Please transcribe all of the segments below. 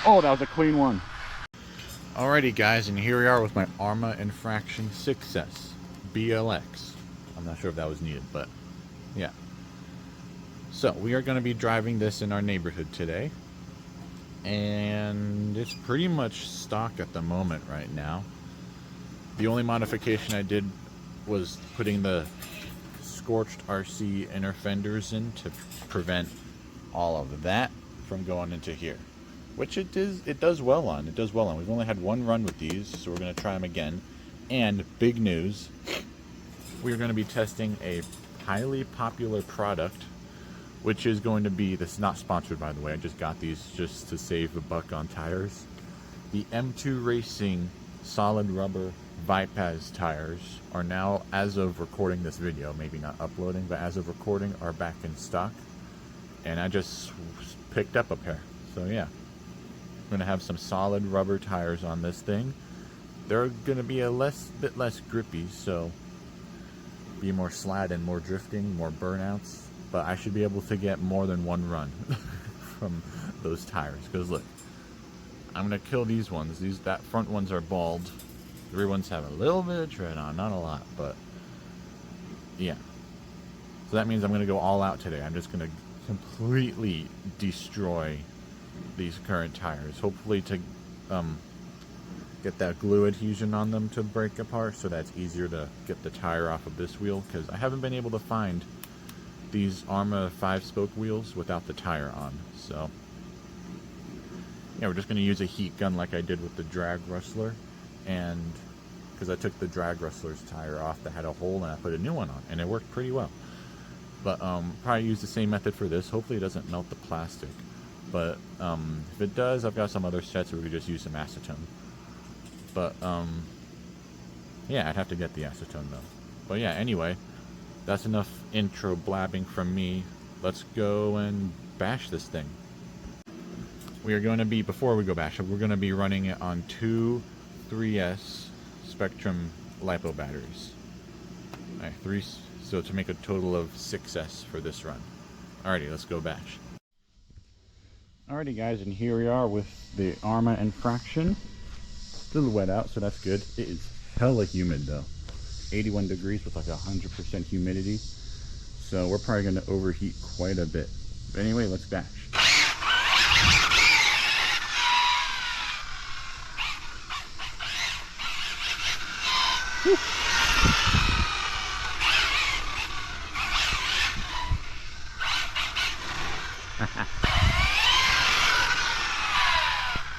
Oh, that was a clean one. Alrighty guys, and here we are with my Arrma Infraction 6S BLX. I'm not sure if that was needed, but yeah. So we are going to be driving this in our neighborhood today. And it's pretty much stock at the moment right now. The only modification I did was putting the scorched RC inner fenders in to prevent all of that from going into here. Which it does well on. It does well on. We've only had one run with these, so we're going to try them again. And big news, we're going to be testing a highly popular product, which is going to be, this is not sponsored by the way, I just got these just to save a buck on tires. The M2 Racing solid rubber bypass tires are now, as of recording this video, maybe not uploading, but as of recording, are back in stock. And I just picked up a pair, so yeah. I'm going to have some solid rubber tires on this thing. They're going to be a bit less grippy, so be more slide and more drifting, more burnouts. But I should be able to get more than one run from those tires. Because look, I'm going to kill these ones. That front ones are bald. The rear ones have a little bit of tread on, not a lot, but yeah. So that means I'm going to go all out today. I'm just going to completely destroy these current tires, hopefully to get that glue adhesion on them to break apart, so that's easier to get the tire off of this wheel, because I haven't been able to find these Arrma 5-spoke wheels without the tire on. So yeah, we're just going to use a heat gun like I did with the drag rustler, and because I took the drag rustler's tire off that had a hole and I put a new one on, and it worked pretty well. But probably use the same method for this. Hopefully it doesn't melt the plastic. But if it does, I've got some other sets where we could just use some acetone. But yeah, I'd have to get the acetone though. But yeah, anyway, that's enough intro blabbing from me. Let's go and bash this thing. We are going to be, before we go bash it, we're going to be running it on two 3S Spectrum LiPo batteries. Alright, so to make a total of 6S for this run. Alrighty, let's go bash. Alrighty guys, and here we are with the Arrma Infraction. Still wet out, so that's good. It is hella humid though. 81 degrees with like 100% humidity. So we're probably going to overheat quite a bit. But anyway, let's bash. Whew.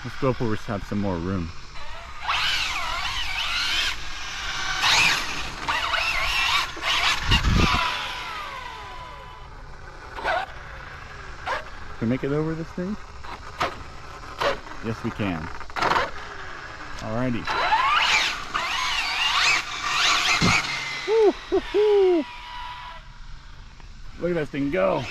Let's go for we have some more room. Can we make it over this thing? Yes, we can. Alrighty. Woo, woo, woo. Look at that thing go.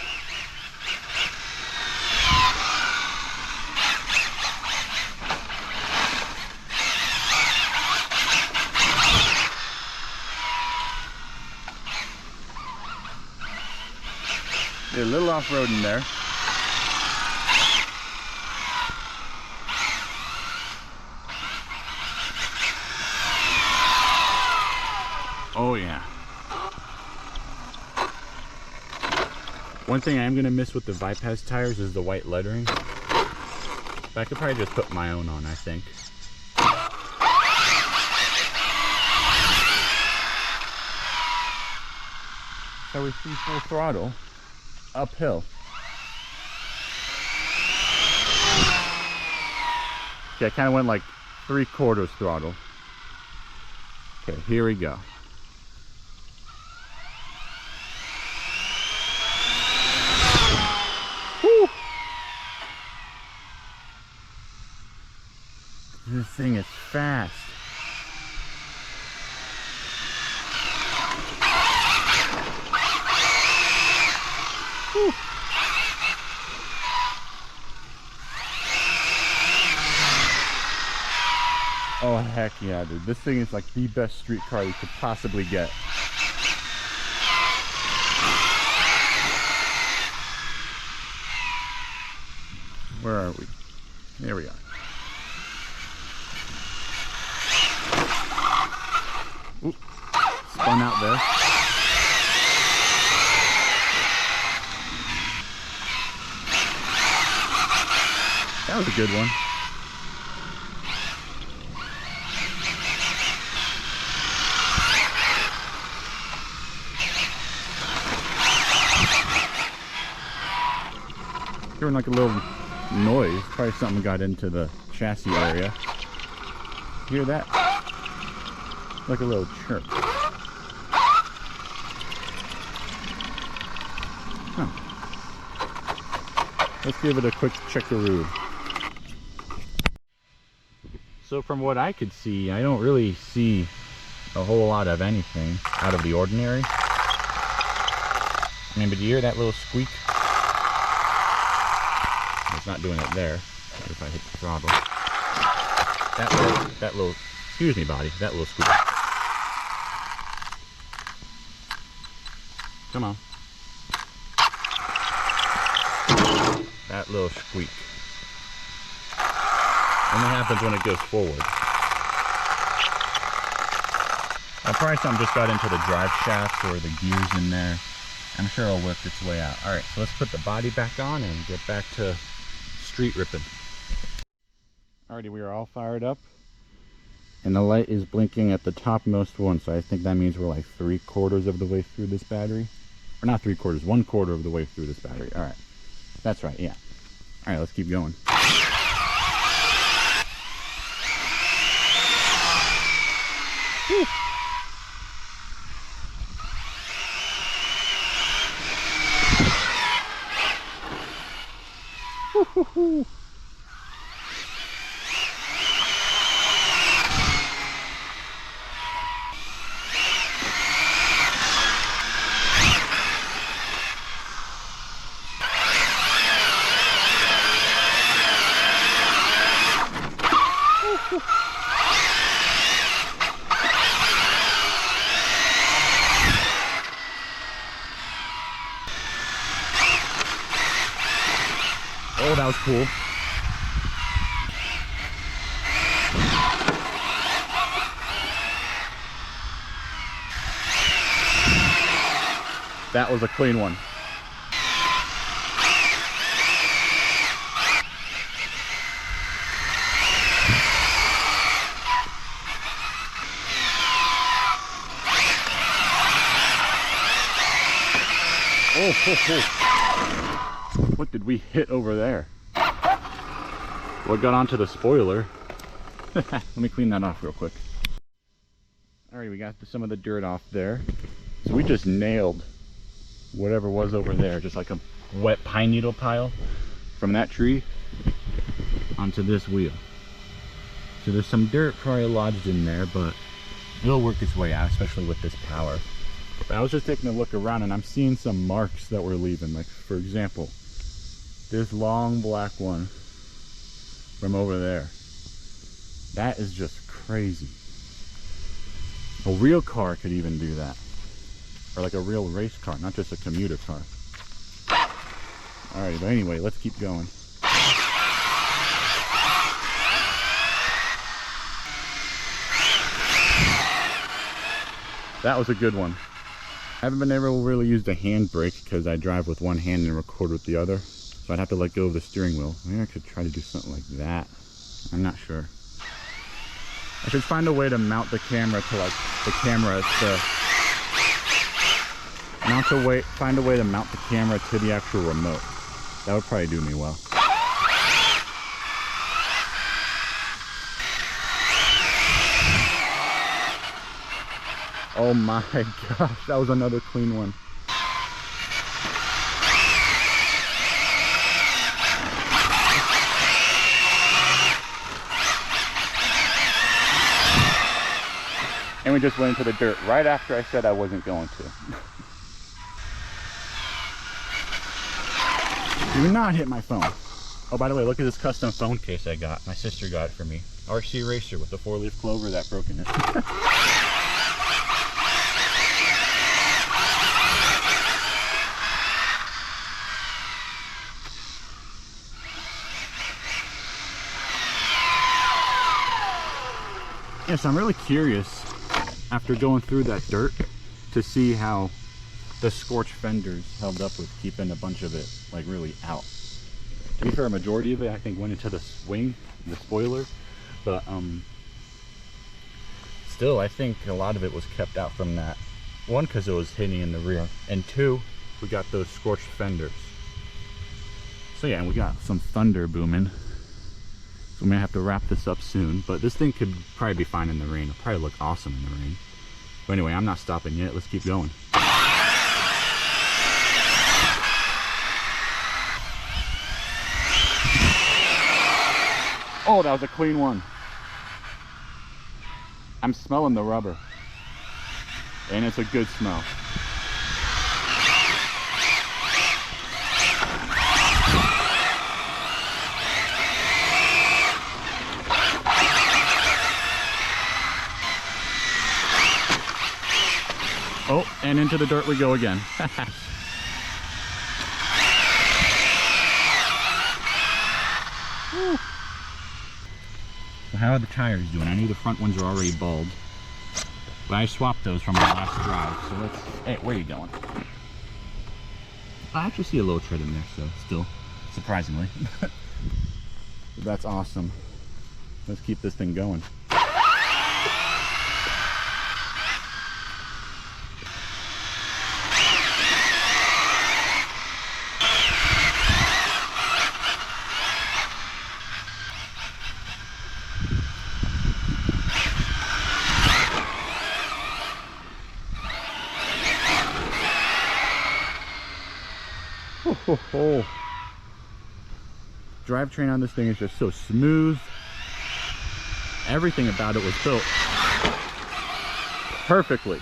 A little off-road in there. Oh yeah. One thing I am going to miss with the bypass tires is the white lettering. But I could probably just put my own on, I think. So we see full throttle. Uphill. Okay, I kind of went like 3/4 throttle. Okay, here we go. Whew. This thing is fast. Whew. Oh heck yeah, dude. This thing is like the best street car you could possibly get. Where are we? There we are. Oop, spun out there. That was a good one. Hearing like a little noise, probably something got into the chassis area. Hear that? Like a little chirp. Huh. Let's give it a quick checkaroo. So from what I could see, I don't really see a whole lot of anything out of the ordinary. I mean, but you hear that little squeak? It's not doing it there. If I hit the throttle. That little, excuse me, body, that little squeak. Come on. That little squeak. Only happens when it goes forward. Probably something just got into the drive shaft or the gears in there. I'm sure it'll work its way out. Alright, so let's put the body back on and get back to street ripping. Alrighty, we are all fired up. And the light is blinking at the topmost one, so I think that means we're like 3/4 of the way through this battery. Or not 3/4, 1/4 of the way through this battery. Alright, that's right, yeah. Alright, let's keep going. Whew. Woo-hoo-hoo. Oh, that was cool. That was a clean one. Oh, ho, ho. What did we hit over there? What got onto the spoiler? Let me clean that off real quick. Alright, we got some of the dirt off there. So we just nailed whatever was over there, just like a wet pine needle pile from that tree onto this wheel. So there's some dirt probably lodged in there, but it'll work its way out, especially with this power. But I was just taking a look around and I'm seeing some marks that we're leaving. Like, for example, this long black one from over there. That is just crazy. A real car could even do that. Or like a real race car, not just a commuter car. Alright, but anyway, let's keep going. That was a good one. I haven't been able to really use the handbrake because I drive with one hand and record with the other. So I'd have to let go of the steering wheel. Maybe I could try to do something like that. I'm not sure. I should find a way to mount the camera to like the camera find a way to mount the camera to the actual remote. That would probably do me well. Oh my gosh, that was another clean one. And we just went into the dirt right after I said I wasn't going to. Do not hit my phone. Oh, by the way, look at this custom phone case I got. My sister got it for me. RC Racer with the 4-leaf clover that broke in it. Yeah, so I'm really curious after going through that dirt to see how the scorched fenders held up with keeping a bunch of it like really out. To be fair, a majority of it I think went into the wing, the spoiler, but still I think a lot of it was kept out from that. One, because it was hitting in the rear, and two, we got those scorched fenders. So yeah, and we got some thunder booming. So we may have to wrap this up soon, but this thing could probably be fine in the rain. It'll probably look awesome in the rain. But anyway, I'm not stopping yet. Let's keep going. Oh, that was a clean one. I'm smelling the rubber. And it's a good smell. Oh, and into the dirt we go again. So how are the tires doing? I know the front ones are already bald, but I swapped those from my last drive. So let's, hey, where are you going? I actually see a little tread in there, so still, surprisingly. That's awesome. Let's keep this thing going. Oh. Drivetrain on this thing is just so smooth. Everything about it was built perfectly.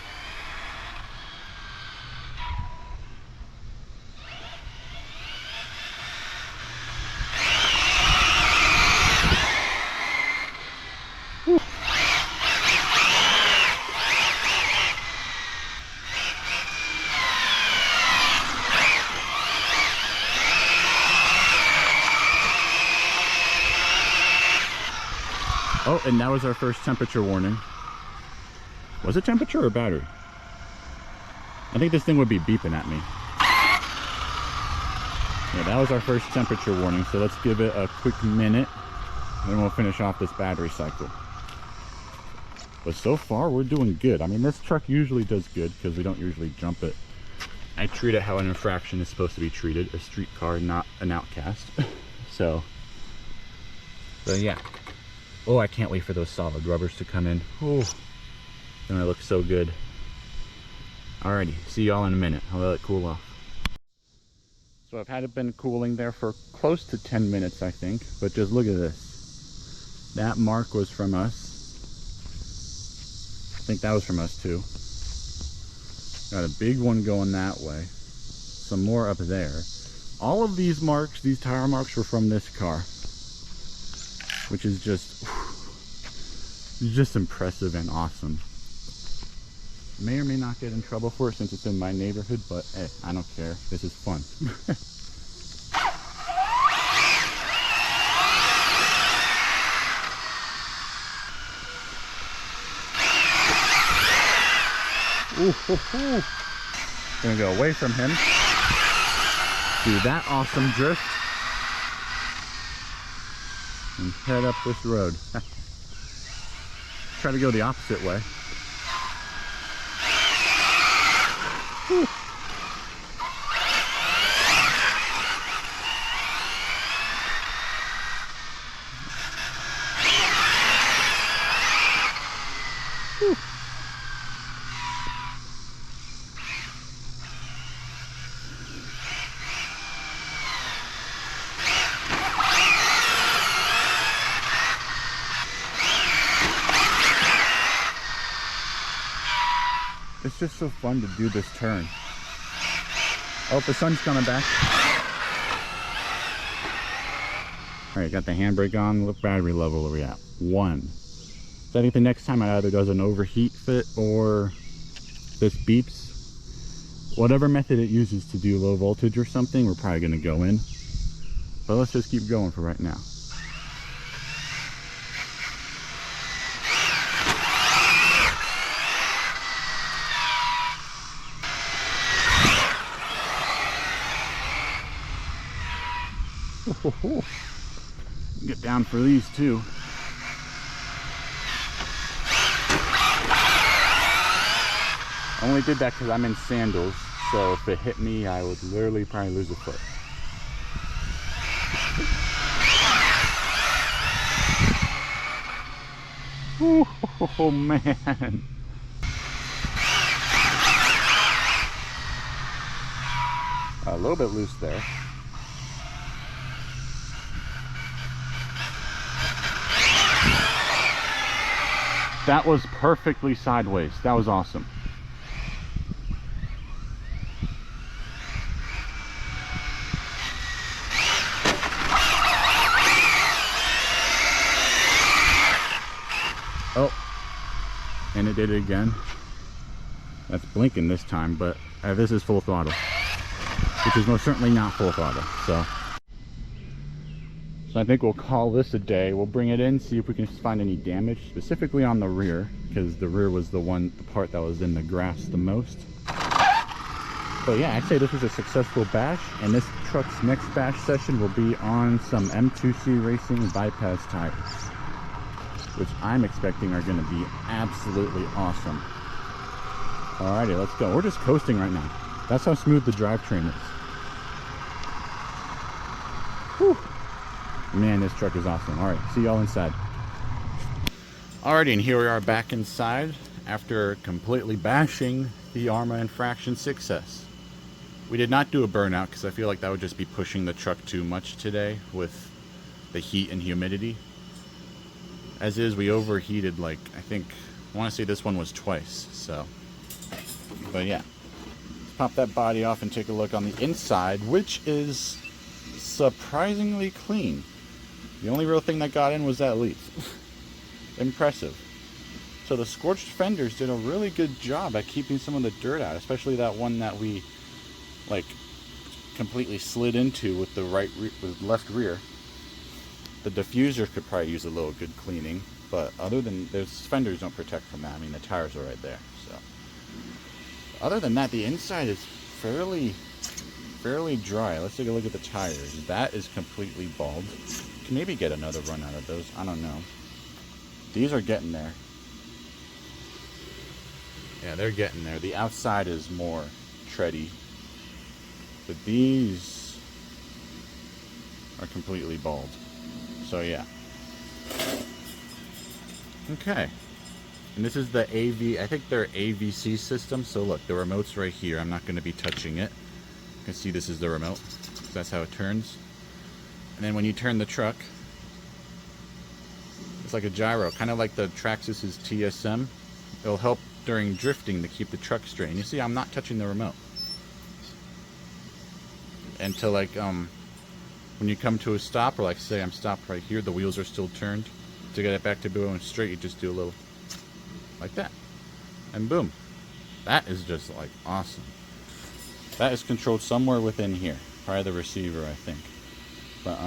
Oh, and that was our first temperature warning. Was it temperature or battery? I think this thing would be beeping at me. Yeah, that was our first temperature warning, so let's give it a quick minute, and then we'll finish off this battery cycle. But so far, we're doing good. I mean, this truck usually does good, because we don't usually jump it. I treat it how an Infraction is supposed to be treated, a street car, not an outcast. So yeah. Oh, I can't wait for those solid rubbers to come in. Oh, it's gonna look so good. Alrighty, see y'all in a minute. I'll let it cool off. So I've had it been cooling there for close to 10 minutes, I think. But just look at this. That mark was from us. I think that was from us too. Got a big one going that way. Some more up there. All of these marks, these tire marks, were from this car. Which is just impressive and awesome. May or may not get in trouble for it since it's in my neighborhood, but hey, I don't care. This is fun. Gonna go away from him. Do that awesome drift. And head up this road. Try to go the opposite way. Whew. Whew. It's just so fun to do this turn. Oh, the sun's coming back. Alright, got the handbrake on. What battery level are we at? 1. So I think the next time it either does an overheat fit or this beeps. Whatever method it uses to do low voltage or something, we're probably going to go in. But let's just keep going for right now. Get down for these too. I only did that because I'm in sandals, so if it hit me, I would literally probably lose a foot. Oh man. A little bit loose there. That was perfectly sideways. That was awesome. Oh, and it did it again. That's blinking this time, but this is full throttle, which is most certainly not full throttle. So I think we'll call this a day. We'll bring it in, see if we can find any damage, specifically on the rear, because the rear was the part that was in the grass the most. But yeah, I'd say this was a successful bash, and this truck's next bash session will be on some M2C Racing bypass tires, which I'm expecting are going to be absolutely awesome. Alrighty, let's go. We're just coasting right now. That's how smooth the drivetrain is. Whew. Man, this truck is awesome. Alright, see y'all inside. Alrighty, and here we are back inside after completely bashing the Arrma Infraction 6S. We did not do a burnout because I feel like that would just be pushing the truck too much today with the heat and humidity. As is, we overheated, like, I want to say this one was twice, so. But yeah, let's pop that body off and take a look on the inside, which is surprisingly clean. The only real thing that got in was that leaf. Impressive. So the scorched fenders did a really good job at keeping some of the dirt out, especially that one that we, like, completely slid into with the left rear. The diffuser could probably use a little good cleaning, but other than, those fenders don't protect from that. I mean, the tires are right there, so. Other than that, the inside is fairly dry. Let's take a look at the tires. That is completely bald. Can maybe get another run out of those. I don't know. These are getting there. Yeah, they're getting there. The outside is more tready, but these are completely bald. So yeah. Okay. And this is the AV, I think they're AVC system. So look, the remote's right here. I'm not going to be touching it. You can see this is the remote. That's how it turns. And then when you turn the truck, it's like a gyro, kind of like the Traxxas's TSM. It'll help during drifting to keep the truck straight. And you see, I'm not touching the remote. And to like, when you come to a stop, or like say I'm stopped right here, the wheels are still turned. To get it back to going straight, you just do a little like that, and boom. That is just like awesome. That is controlled somewhere within here, probably the receiver, I think. But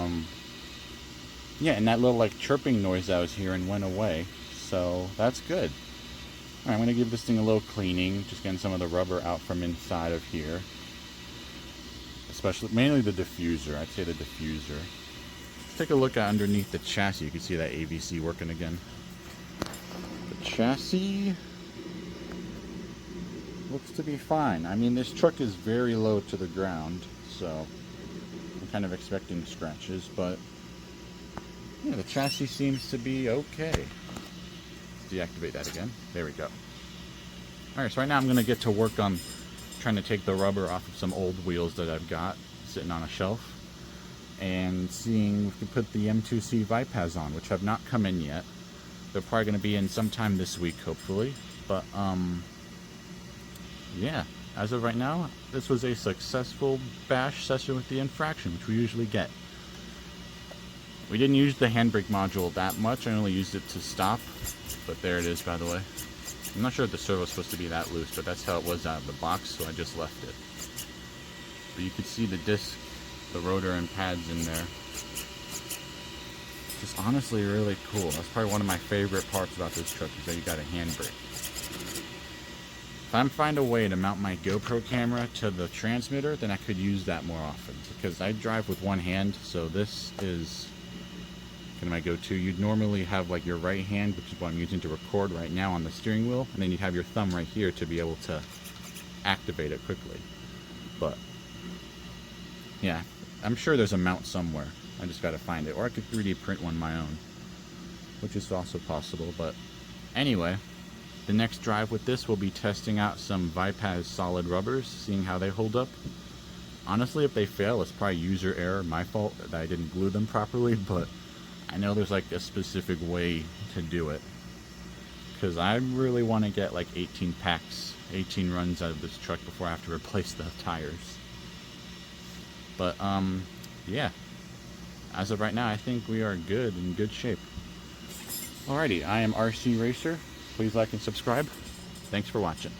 yeah, and that little like chirping noise I was hearing went away, so that's good. All right, I'm gonna give this thing a little cleaning, just getting some of the rubber out from inside of here. Especially, mainly the diffuser. I'd say the diffuser. Let's take a look at underneath the chassis. You can see that AVC working again. The chassis looks to be fine. I mean, this truck is very low to the ground, so I'm kind of expecting scratches, but yeah, the chassis seems to be okay. Let's deactivate that again. There we go. Alright, so right now I'm going to get to work on trying to take the rubber off of some old wheels that I've got sitting on a shelf, and seeing if we can put the M2C Vipaz on, which have not come in yet. They're probably going to be in sometime this week, hopefully. But yeah, as of right now, this was a successful bash session with the Infraction, which we usually get. We didn't use the handbrake module that much. I only used it to stop, but there it is, by the way. I'm not sure if the servo's supposed to be that loose, but that's how it was out of the box, so I just left it. But you can see the disc, the rotor and pads in there. Just honestly really cool. That's probably one of my favorite parts about this truck, is that you got a handbrake. If I find a way to mount my GoPro camera to the transmitter, then I could use that more often. Because I drive with one hand, so this is kind of my go-to. You'd normally have like your right hand, which is what I'm using to record right now on the steering wheel, and then you'd have your thumb right here to be able to activate it quickly. But yeah, I'm sure there's a mount somewhere. I just gotta find it. Or I could 3D print one my own, which is also possible. But anyway, the next drive with this will be testing out some Vipaz solid rubbers, seeing how they hold up. Honestly, if they fail, it's probably user error, my fault that I didn't glue them properly, but I know there's like a specific way to do it. Because I really want to get like 18 packs, 18 runs out of this truck before I have to replace the tires. But yeah, as of right now, I think we are good, in good shape. Alrighty, I am RC Racer. Please like and subscribe. Thanks for watching.